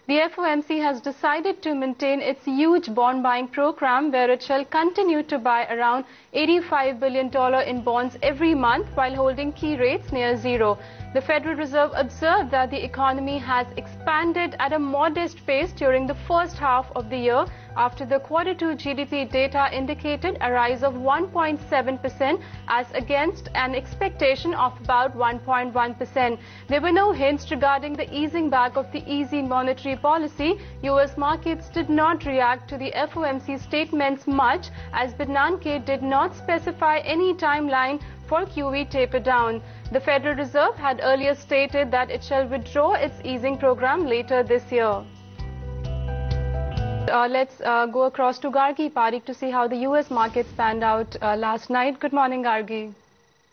The FOMC has decided to maintain its huge bond buying program where it shall continue to buy around $85 billion in bonds every month while holding key rates near zero. The Federal Reserve observed that the economy has expanded at a modest pace during the first half of the year after the Q2 GDP data indicated a rise of 1.7% as against an expectation of about 1.1%. There were no hints regarding the easing back of the easy monetary policy. US markets did not react to the FOMC statements much as Bernanke did not specify any timeline for QE taper down. The Federal Reserve had earlier stated that it shall withdraw its easing program later this year. Let's go across to Gargi Parikh to see how the US markets panned out last night. Good morning, Gargi.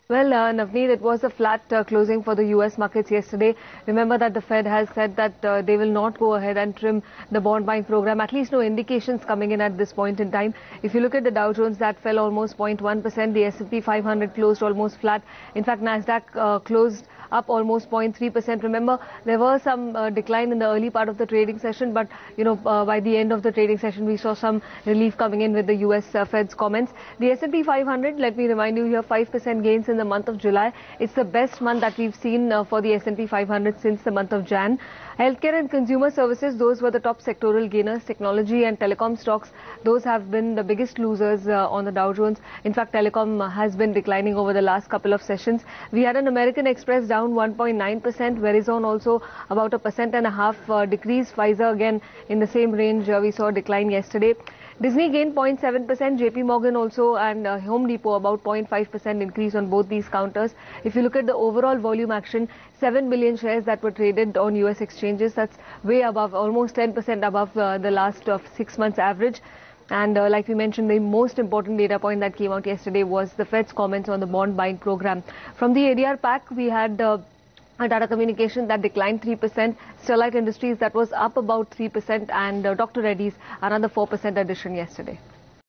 Well, Navneet, it was a flat closing for the US markets yesterday. Remember that the Fed has said that they will not go ahead and trim the bond buying program. At least no indications coming in at this point in time. If you look at the Dow Jones, that fell almost 0.1%. The S&P 500 closed almost flat. In fact, Nasdaq closed up almost 0.3%. Remember, there was some decline in the early part of the trading session, but by the end of the trading session, we saw some relief coming in with the US Fed's comments. The S&P 500, let me remind you here, 5% gains in the month of July. It's the best month that we've seen for the S&P 500 since the month of Jan. Healthcare and consumer services, those were the top sectoral gainers. Technology and telecom stocks, those have been the biggest losers on the Dow Jones. In fact, telecom has been declining over the last couple of sessions. We had an American Express down 1.9%, Verizon also about 1.5% decrease. Pfizer again in the same range, we saw a decline yesterday. Disney gained 0.7%, JP Morgan also, and Home Depot about 0.5% increase on both these counters. If you look at the overall volume action, 7 billion shares that were traded on US exchanges, that's way above, almost 10% above the last 6 months average. And like we mentioned, the most important data point that came out yesterday was the Fed's comments on the bond buying program. From the ADR pack, we had Tata Communications that declined 3%, Sterlite Industries that was up about 3%, and Dr. Reddy's another 4% addition yesterday.